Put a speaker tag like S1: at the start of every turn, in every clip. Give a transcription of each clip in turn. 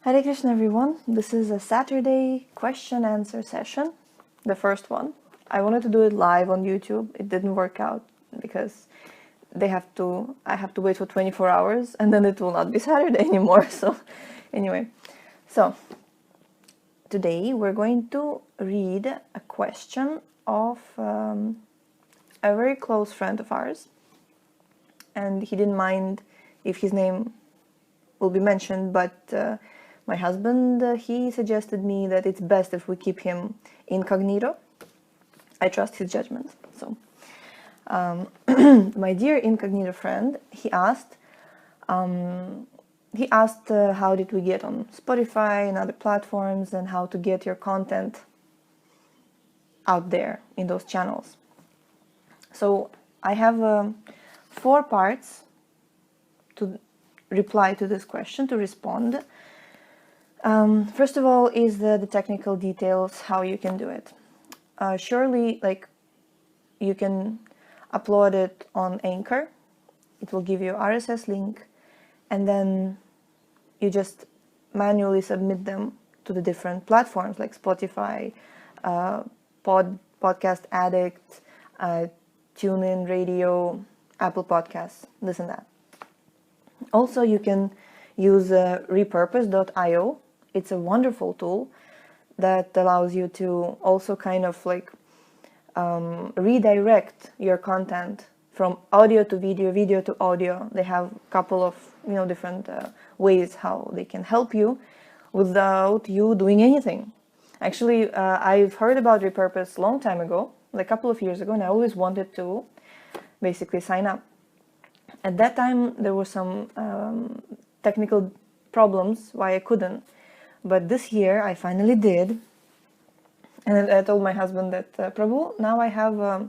S1: Hare Krishna, everyone. This is a Saturday question answer session, the first one. I wanted to do it live on YouTube. It didn't work out because I have to wait for 24 hours and then it will not be Saturday anymore. So anyway, today we're going to read a question of a very close friend of ours, and he didn't mind if his name will be mentioned, but my husband, he suggested me that it's best if we keep him incognito. I trust his judgment. So, my dear incognito friend, he asked how did we get on Spotify and other platforms, and how to get your content out there in those channels. So I have 4 parts to reply to this question, to respond. First of all is the technical details, how you can do it. Surely, you can upload it on Anchor. It will give you RSS link, and then you just manually submit them to the different platforms like Spotify, Podcast Addict, TuneIn Radio, Apple Podcasts, this and that. Also, you can use repurpose.io. It's a wonderful tool that allows you to also kind of redirect your content from audio to video, video to audio. They have a couple of different ways how they can help you without you doing anything. Actually, I've heard about Repurpose a long time ago, like a couple of years ago, and I always wanted to basically sign up. At that time, there were some technical problems why I couldn't. But this year, I finally did. And I told my husband that, Prabhu, now I have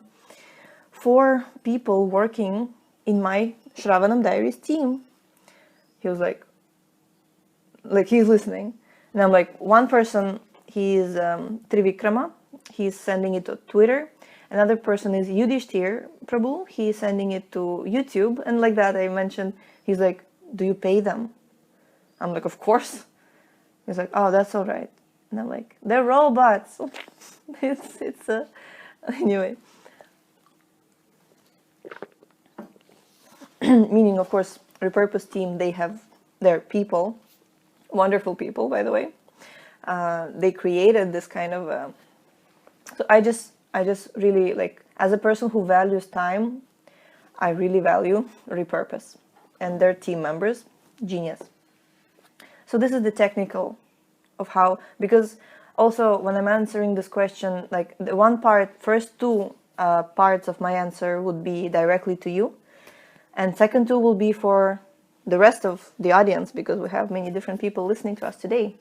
S1: 4 people working in my Shravanam Diaries team. He was like he's listening. And I'm like, one person, he's Trivikrama. He's sending it to Twitter. Another person is Yudhishthir Prabhu. He's sending it to YouTube. And like that, I mentioned, he's like, do you pay them? I'm like, of course. He's like, oh, that's all right. And I'm like, they're robots. Anyway. Meaning, of course, Repurpose team, they have their people, wonderful people, by the way. They created this kind of, so I just really, as a person who values time, I really value Repurpose and their team members, genius. So this is the technical of how, because also when I'm answering this question, the first 2 parts of my answer would be directly to you, and second 2 will be for the rest of the audience, because we have many different people listening to us today.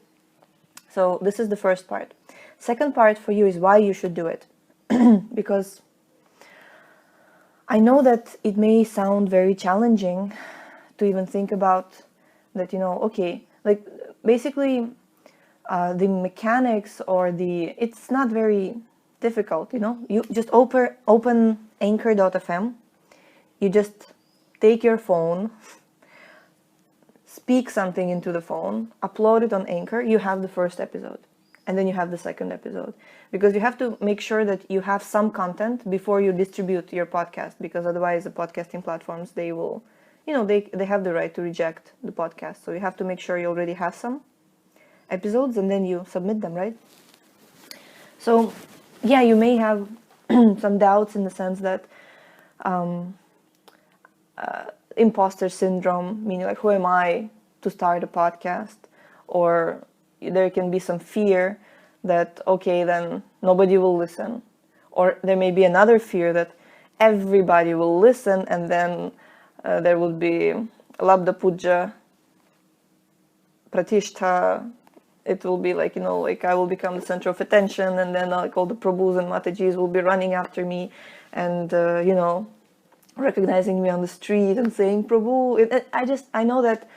S1: So this is the first part. Second part for you is why you should do it. Because I know that it may sound very challenging to even think about that, okay, basically the mechanics or it's not very difficult, you just open anchor.fm, you just take your phone, speak something into the phone, upload it on Anchor, you have the first episode, and then you have the second episode, because you have to make sure that you have some content before you distribute your podcast, because otherwise the podcasting platforms, they will, they have the right to reject the podcast. So you have to make sure you already have some episodes, and then you submit them, right? So yeah, you may have some doubts in the sense that imposter syndrome, meaning who am I to start a podcast? Or there can be some fear that, okay, then nobody will listen. Or there may be another fear that everybody will listen, and then there will be Labda Puja, Pratishtha. It will be I will become the center of attention, and then all the Prabhus and Matajis will be running after me and, recognizing me on the street and saying, Prabhu. I know that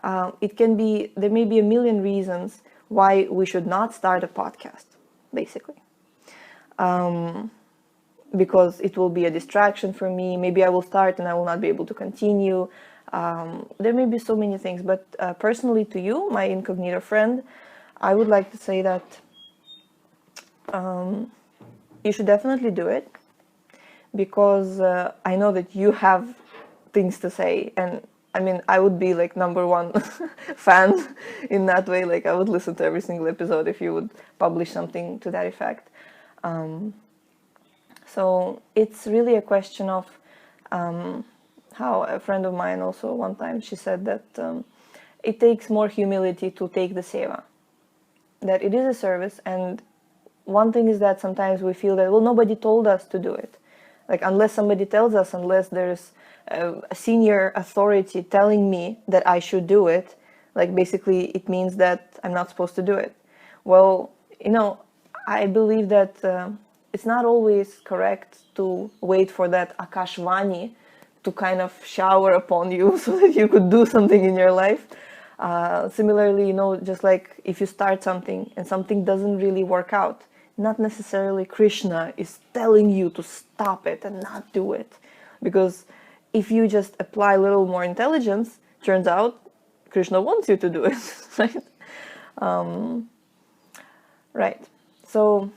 S1: there may be a million reasons why we should not start a podcast, basically. Because it will be a distraction for me. Maybe I will start and I will not be able to continue. There may be so many things, but personally to you, my incognito friend, I would like to say that you should definitely do it, because I know that you have things to say, and I mean, I would be like number one fan in that way. Like, I would listen to every single episode if you would publish something to that effect. So it's really a question of how a friend of mine also one time, she said that it takes more humility to take the seva, that it is a service. And one thing is that sometimes we feel that, well, nobody told us to do it. Like, unless somebody tells us, unless there's a senior authority telling me that I should do it, like, basically it means that I'm not supposed to do it. Well, I believe that it's not always correct to wait for that akashvani to kind of shower upon you so that you could do something in your life. Similarly, just like if you start something and something doesn't really work out, not necessarily Krishna is telling you to stop it and not do it. Because if you just apply a little more intelligence, turns out Krishna wants you to do it, right? Right. So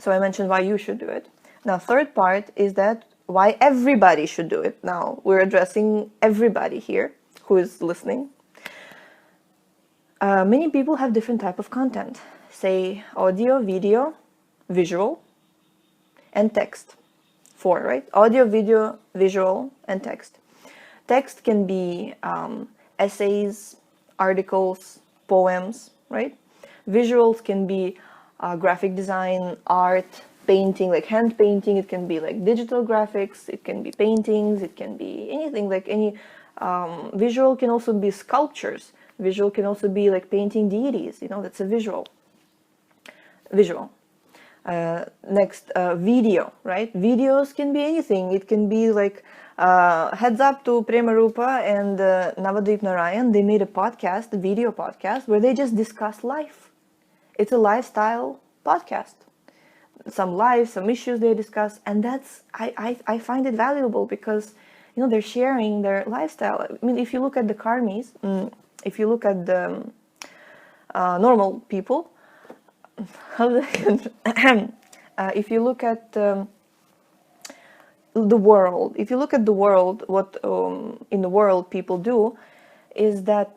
S1: I mentioned why you should do it. Now, third part is that why everybody should do it. Now, we're addressing everybody here who is listening. Many people have different type of content. Say audio, video, visual, and text. 4, right? Audio, video, visual, and text. Text can be essays, articles, poems, right? Visuals can be graphic design, art, painting, like hand painting. It can be like digital graphics. It can be paintings. It can be anything, like any visual can also be sculptures. Visual can also be like painting deities. That's a visual. Next, video, right? Videos can be anything. It can be like heads up to Prema Rupa and Navadvip Narayan. They made a video podcast, where they just discuss life. It's a lifestyle podcast. Some lives, some issues they discuss, and that's I find it valuable because they're sharing their lifestyle. I mean, if you look at the karmis, if you look at the normal people, if you look at the world, what in the world people do is that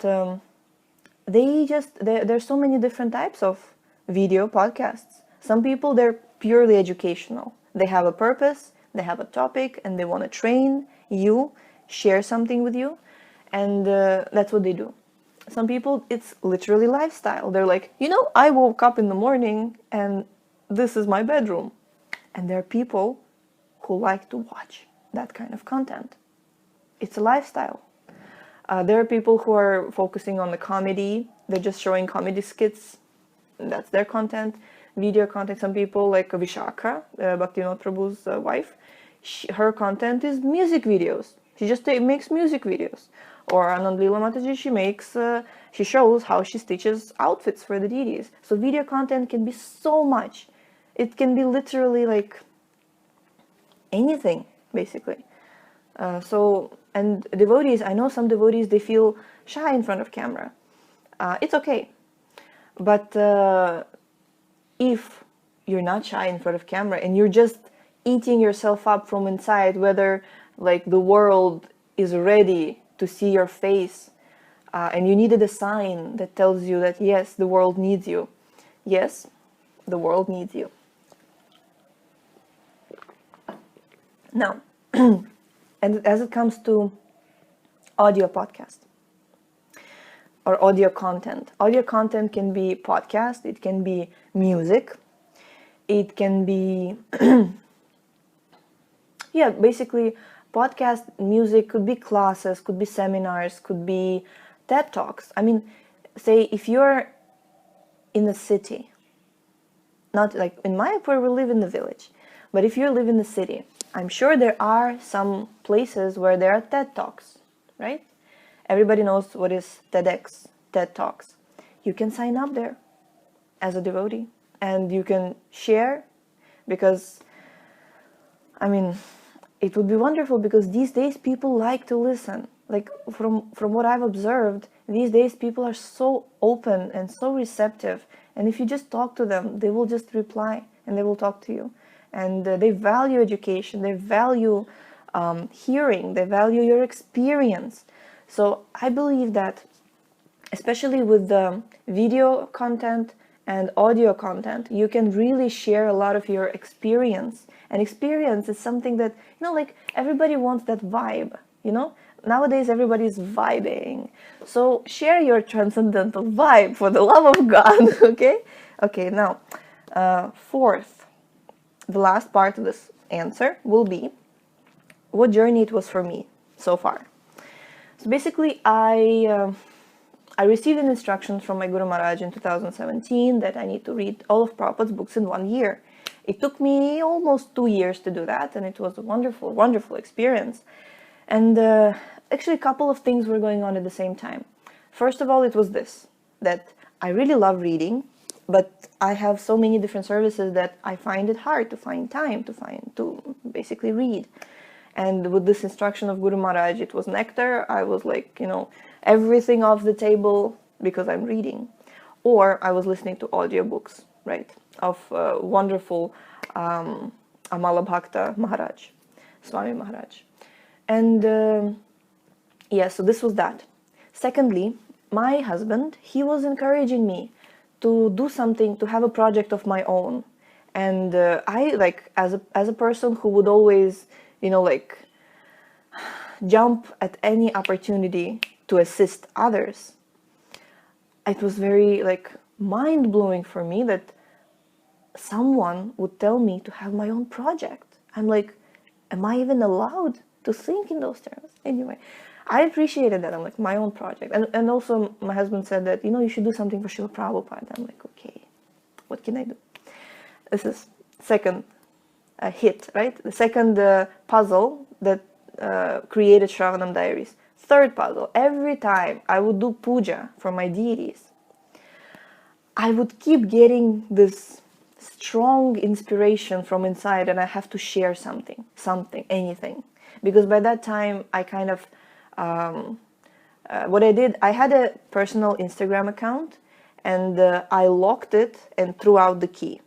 S1: there's so many different types of video podcasts. Some people, they're purely educational. They have a purpose, they have a topic, and they want to train you, share something with you, and that's what they do. Some people, it's literally lifestyle. They're like, I woke up in the morning and this is my bedroom. And there are people who like to watch that kind of content. It's a lifestyle. There are people who are focusing on the comedy. They're just showing comedy skits. That's their content. Video content. Some people, like Vishakha, Bhaktivinoda Prabhu's wife, her content is music videos. She just makes music videos. Or Anand Leela Mataji, she shows how she stitches outfits for the deities. So video content can be so much. It can be literally like anything, basically. And devotees, I know some devotees, they feel shy in front of camera. It's okay. But if you're not shy in front of camera and you're just eating yourself up from inside, whether like the world is ready to see your face, and you needed a sign that tells you that yes, the world needs you. Yes, the world needs you. Now, and as it comes to audio podcast or audio content can be podcast, it can be music, it can be yeah, basically podcast, music, could be classes, could be seminars, could be TED Talks. I mean, say if you're in the city, not like in Mayapur, we live in the village, but if you live in the city, I'm sure there are some places where there are TED Talks, right? Everybody knows what is TEDx, TED Talks. You can sign up there as a devotee and you can share, because, I mean, it would be wonderful, because these days people like to listen. Like from what I've observed, these days people are so open and so receptive, and if you just talk to them, they will just reply and they will talk to you. And they value education, they value hearing, they value your experience. So I believe that, especially with the video content and audio content, you can really share a lot of your experience. And experience is something that, like everybody wants that vibe, Nowadays everybody's vibing. So share your transcendental vibe, for the love of God, okay? Okay, now, fourth, the last part of this answer will be what journey it was for me so far. So basically, I received an instruction from my Guru Maharaj in 2017 that I need to read all of Prabhupada's books in 1 year. It took me almost 2 years to do that, and it was a wonderful, wonderful experience. And actually, a couple of things were going on at the same time. First of all, it was this, that I really love reading, but I have so many different services that I find it hard to find time to basically read. And with this instruction of Guru Maharaj, it was nectar. I was like, everything off the table because I'm reading. Or I was listening to audiobooks, right, of wonderful Amala Bhakta Maharaj, Swami Maharaj. And so this was that. Secondly, my husband, he was encouraging me to do something, to have a project of my own. And I, like, as a person who would always, jump at any opportunity to assist others, it was very, mind-blowing for me that someone would tell me to have my own project. I'm like, am I even allowed to think in those terms? Anyway, I appreciated that. I'm like, my own project. And also my husband said that, you should do something for Srila Prabhupada. I'm like, okay, what can I do? This is second hit, right? The second puzzle that created Shravanam Diaries. Third puzzle, every time I would do puja for my deities, I would keep getting this strong inspiration from inside, and I have to share something, anything. Because by that time, I kind of, what I did, I had a personal Instagram account, and I locked it and threw out the key.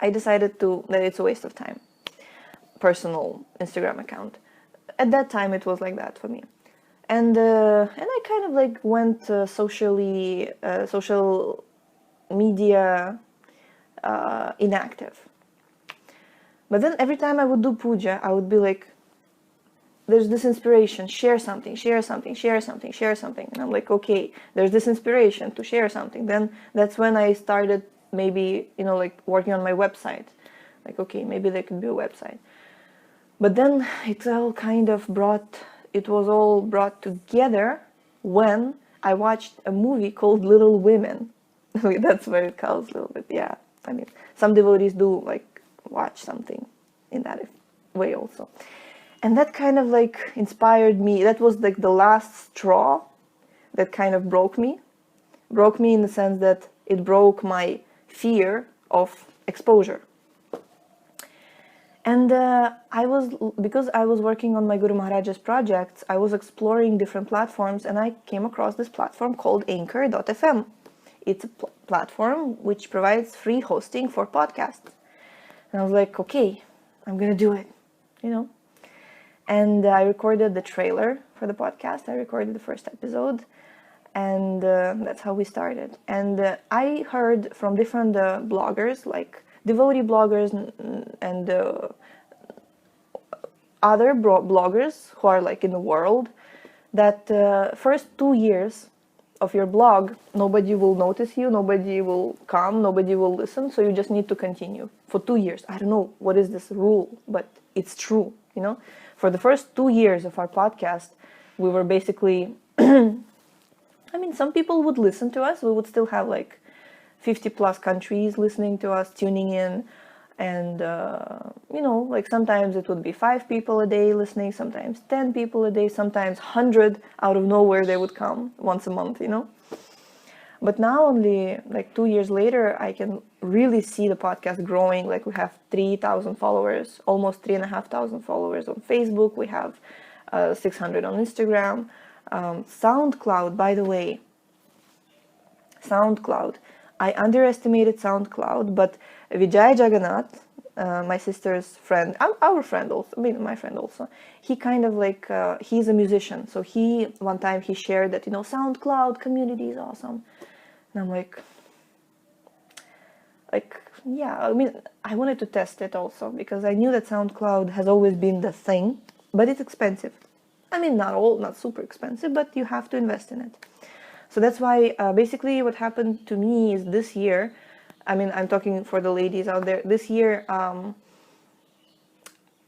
S1: I decided that it's a waste of time. Personal Instagram account. At that time, it was like that for me. And I kind of went social media inactive. But then every time I would do puja, I would be like, there's this inspiration, share something. And I'm like, okay, there's this inspiration to share something. Then that's when I started maybe, working on my website. Like, okay, maybe there could be a website. But then it was all brought together when I watched a movie called Little Women. That's where it calls a little bit, yeah. I mean, some devotees do watch something in that way also. And that kind of inspired me. That was the last straw that kind of broke me. Broke me in the sense that it broke my fear of exposure. And because I was working on my Guru Maharaj's projects, I was exploring different platforms, and I came across this platform called Anchor.fm. It's a platform which provides free hosting for podcasts. And I was like, okay, I'm going to do it, And I recorded the trailer for the podcast. I recorded the first episode, and that's how we started. And I heard from different bloggers, like devotee bloggers and other bloggers who are in the world, that first 2 years of your blog, nobody will notice you, nobody will come, nobody will listen, so you just need to continue for 2 years. I don't know what is this rule, but it's true, For the first 2 years of our podcast, we were basically, some people would listen to us. We would still have 50 plus countries listening to us, tuning in. And, sometimes it would be 5 people a day listening, sometimes 10 people a day, sometimes 100 out of nowhere they would come once a month, But now, only like 2 years later, I can really see the podcast growing. Like we have 3,000 followers, almost 3,500 followers on Facebook. We have 600 on Instagram. SoundCloud, by the way, SoundCloud. I underestimated SoundCloud, but Vijay Jagannath, my sister's friend, our friend also, I mean, my friend also, he kind of like, he's a musician. So one time he shared that, SoundCloud community is awesome. And I'm like, yeah, I mean, I wanted to test it also because I knew that SoundCloud has always been the thing, but it's expensive. I mean, not super expensive, but you have to invest in it. So that's why basically what happened to me is this year, I mean, I'm talking for the ladies out there, this year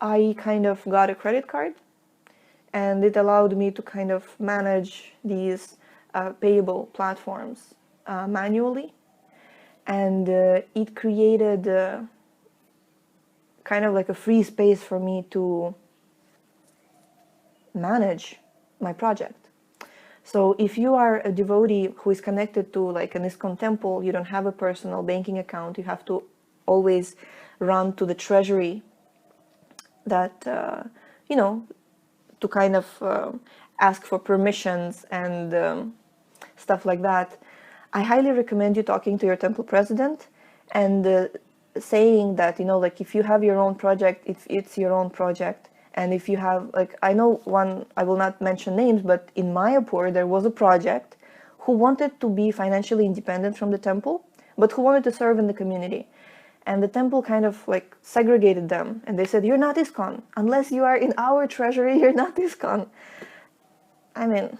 S1: I kind of got a credit card, and it allowed me to kind of manage these payable platforms manually. And it created kind of like a free space for me to manage my project. So if you are a devotee who is connected to like an ISKCON temple, you don't have a personal banking account, you have to always run to the treasury that, to kind of ask for permissions and stuff like that. I highly recommend you talking to your temple president and saying that, like if you have your own project, it's your own project. And if you have, like, I know one, I will not mention names, but in Mayapur, there was a project who wanted to be financially independent from the temple, but who wanted to serve in the community. And the temple kind of like segregated them. And they said, you're not ISKCON. Unless you are in our treasury, you're not ISKCON. I mean,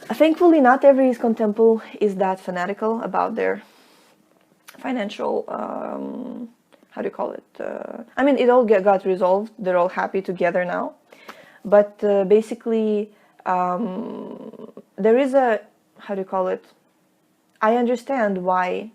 S1: thankfully, not every ISKCON temple is that fanatical about their financial, how do you call it? I mean, it all got resolved. They're all happy together now. But basically, there is a, how do you call it? I understand why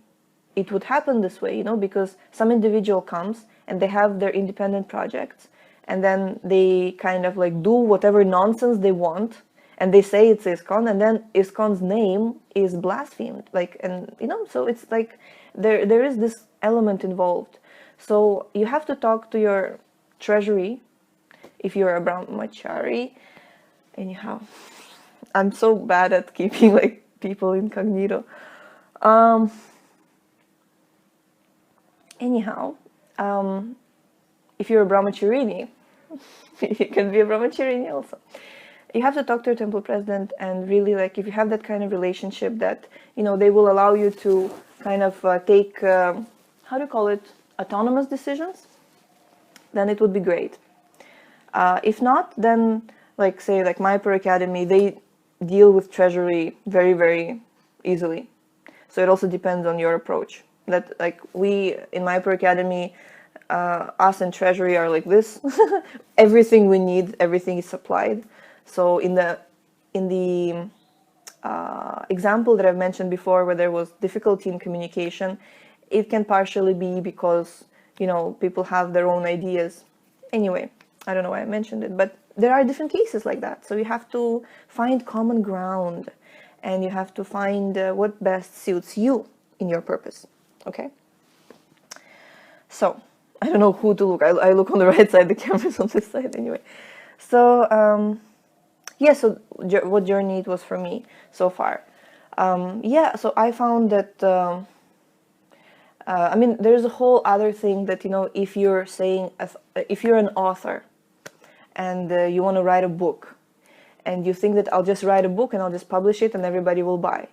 S1: it would happen this way, because some individual comes and they have their independent projects, and then they kind of like do whatever nonsense they want, and they say it's ISKCON, and then ISKCON's name is blasphemed. Like, and so it's like there is this element involved. So you have to talk to your treasury if you're a brahmachari. Anyhow, I'm so bad at keeping like people incognito. If you're a brahmacharini, you can be a brahmacharini also. You have to talk to your temple president, and really, like, if you have that kind of relationship that, they will allow you to kind of take, how do you call it, autonomous decisions, then it would be great. If not, then, like, say, like Mayapur Academy, they deal with treasury very, very easily. So it also depends on your approach. That, like, we, in Mayapur Academy, us and treasury are like this. Everything we need, everything is supplied. So in the example that I've mentioned before, where there was difficulty in communication, it can partially be because, people have their own ideas. Anyway, I don't know why I mentioned it, but there are different cases like that. So you have to find common ground, and you have to find what best suits you in your purpose. Okay? So, I don't know who to look. I look on the right side, the camera's on this side anyway. So, yeah, so what journey it was for me so far. Yeah, so I found that, I mean, there's a whole other thing that, if you're saying, if you're an author and you want to write a book, and you think that I'll just write a book and I'll just publish it and everybody will buy.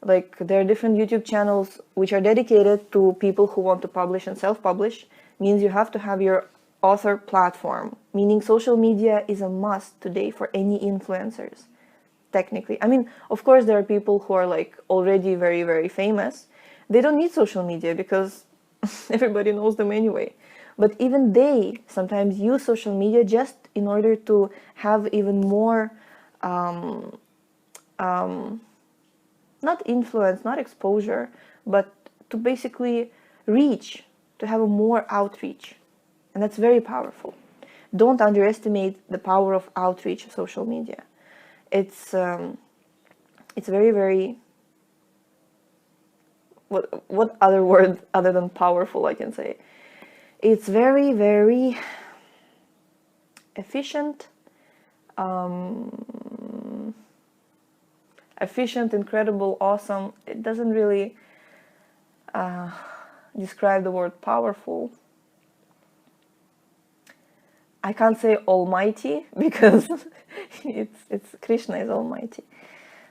S1: Like, there are different YouTube channels which are dedicated to people who want to publish and self-publish. Means you have to have your author platform, meaning social media is a must today for any influencers, technically. I mean, of course, there are people who are like already very, very famous. They don't need social media because everybody knows them anyway. But even they sometimes use social media just in order to have even more, not influence, not exposure, but to basically reach, to have a more outreach. And that's very powerful. Don't underestimate the power of outreach of social media. It's it's very, very, what other word other than powerful I can say? It's very, very efficient, incredible, awesome. It doesn't really describe the word powerful. I can't say almighty because it's Krishna is almighty.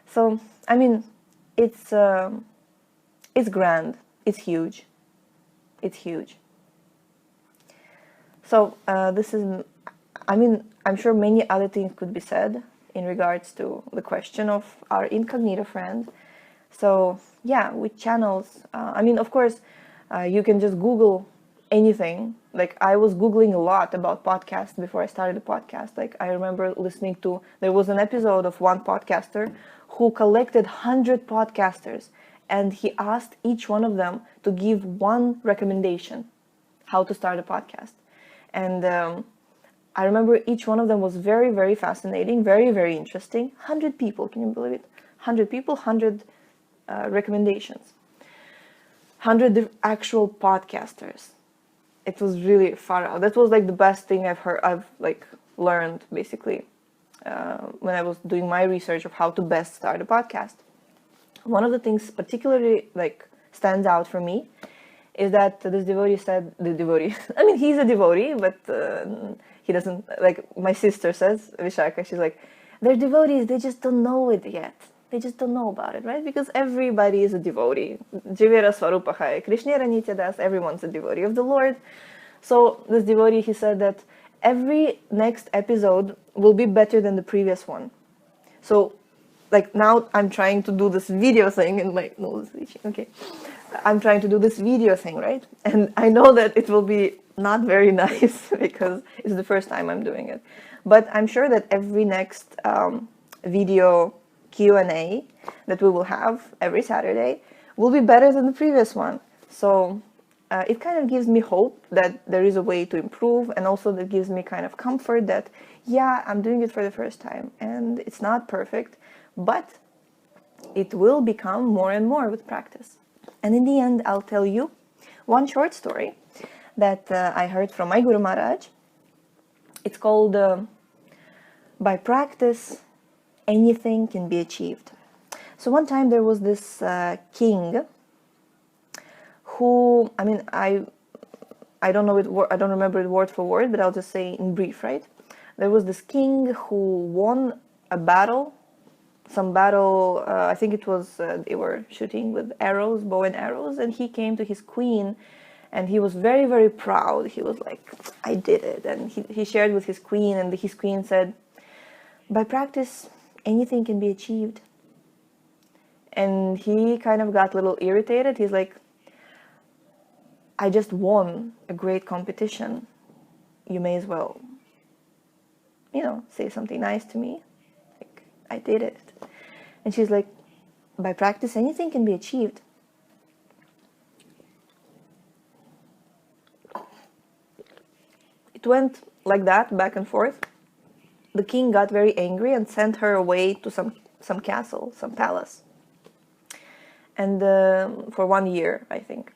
S1: So I mean, it's grand, it's huge, it's huge. So this is, I mean, I'm sure many other things could be said in regards to the question of our incognito friend. So yeah, with channels, I mean, of course, you can just Google anything. Like I was Googling a lot about podcasts before I started the podcast. Like I remember listening to, there was an episode of one podcaster who collected 100 podcasters, and he asked each one of them to give one recommendation how to start a podcast. And I remember each one of them was very, very fascinating, very, very interesting. 100 people, can you believe it? 100 people, 100 recommendations. 100 actual podcasters. It was really far out. That was like the best thing I've like learned basically when I was doing my research of how to best start a podcast. One of the things particularly like stands out for me is that this devotee said, the devotee, I mean, he's a devotee, but he doesn't, like my sister says, Vishaka, she's like, they're devotees, they just don't know it yet. They just don't know about it, right? Because everybody is a devotee. Jivera Swarupahaya, Krishnera Nityadas, everyone's a devotee of the Lord. So this devotee, he said that every next episode will be better than the previous one. So like now I'm trying to do this video thing and my nose is itching, okay. I'm trying to do this video thing, right? And I know that it will be not very nice because it's the first time I'm doing it. But I'm sure that every next video Q&A that we will have every Saturday will be better than the previous one. So it kind of gives me hope that there is a way to improve, and also that gives me kind of comfort that, yeah, I'm doing it for the first time and it's not perfect, but it will become more and more with practice. And in the end, I'll tell you one short story that I heard from my Guru Maharaj. It's called By Practice, Anything Can Be Achieved. So one time there was this king who, I mean, I don't know it, I don't remember it word for word, but I'll just say in brief, right? There was this king who won a battle. Some battle, I think it was, they were shooting with arrows, bow and arrows, and he came to his queen, and he was very, very proud. He was like, I did it. And he shared with his queen, and his queen said, by practice, anything can be achieved. And he kind of got a little irritated. He's like, I just won a great competition. You may as well, you know, say something nice to me. Like, I did it. And she's like, by practice, anything can be achieved. It went like that, back and forth. The king got very angry and sent her away to some castle, some palace. And for 1 year, I think.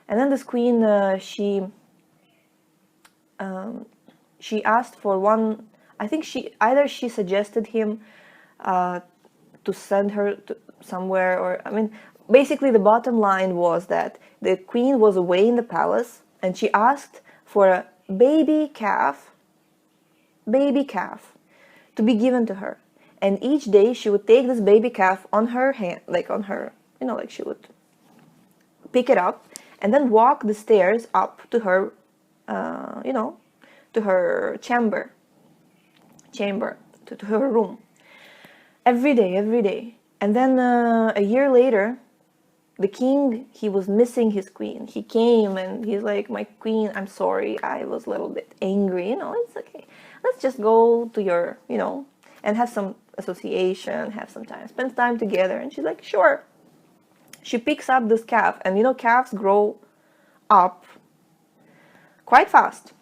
S1: And then this queen, she asked for one, I think she suggested him to send her to somewhere, or I mean, basically the bottom line was that the queen was away in the palace and she asked for a baby calf to be given to her. And each day she would take this baby calf on her hand, like on her, you know, like she would pick it up and then walk the stairs up to her, you know, to her chamber, to her room. Every day. And then a year later, the king, he was missing his queen. He came and he's like, my queen, I'm sorry, I was a little bit angry. You know, it's okay. Let's just go to your, you know, and have some association, have some time, spend time together. And she's like, sure. She picks up this calf, and you know, calves grow up quite fast.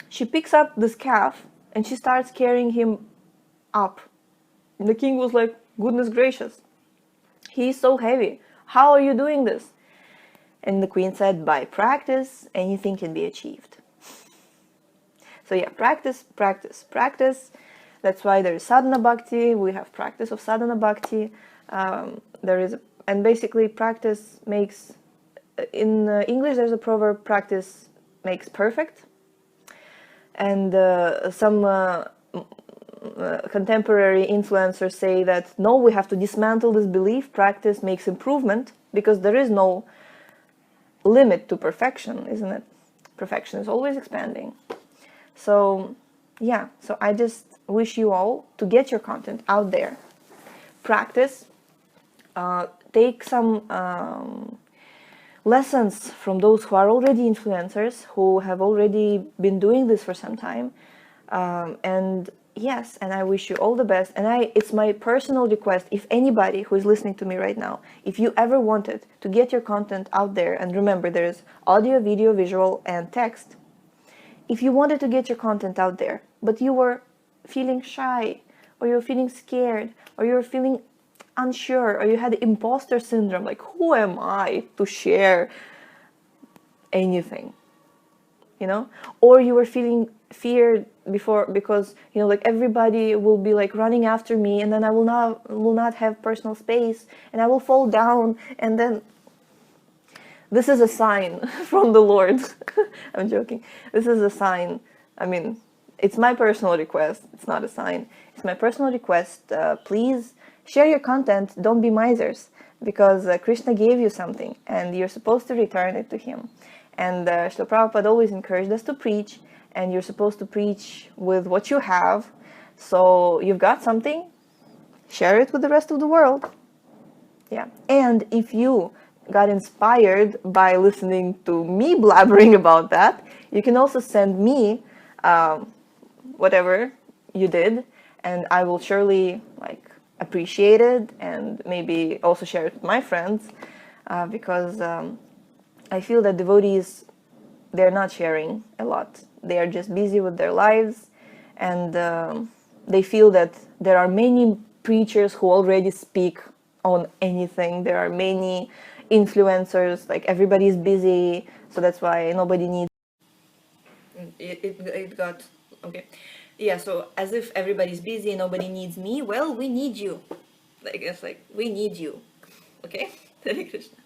S1: She picks up this calf and she starts carrying him up. And the king was like, goodness gracious, he's so heavy. How are you doing this? And the queen said, by practice, anything can be achieved. So yeah, practice, practice, practice. That's why there is sadhana bhakti. We have practice of sadhana bhakti. And basically practice makes, in English there's a proverb, practice makes perfect. And some contemporary influencers say that no, we have to dismantle this belief, practice makes improvement, because there is no limit to perfection, isn't it? Perfection is always expanding. So yeah, so I just wish you all to get your content out there, practice, take some lessons from those who are already influencers, who have already been doing this for some time, and yes, and I wish you all the best. And it's my personal request, if anybody who is listening to me right now, if you ever wanted to get your content out there, and remember there's audio, video, visual, and text. If you wanted to get your content out there, but you were feeling shy, or you're feeling scared, or you're feeling unsure, or you had imposter syndrome, like who am I to share anything, you know? Or you were feeling feared before because, you know, like everybody will be like running after me, and then I will not have personal space, and I will fall down, and then this is a sign from the Lord. I'm joking. This is a sign. I mean, it's my personal request. It's not a sign. It's my personal request. Please share your content. Don't be misers, because Krishna gave you something and you're supposed to return it to him. And Srila Prabhupada always encouraged us to preach, and you're supposed to preach with what you have. So you've got something, share it with the rest of the world. Yeah. And if you got inspired by listening to me blabbering about that, you can also send me whatever you did, and I will surely appreciate it, and maybe also share it with my friends, because I feel that devotees, they're not sharing a lot. They are just busy with their lives, and they feel that there are many preachers who already speak on anything. There are many influencers, like everybody is busy, so that's why nobody needs it got okay. Yeah, so as if everybody's busy and nobody needs me. Well, we need you. Like, it's like we need you. Okay. Hare Krishna.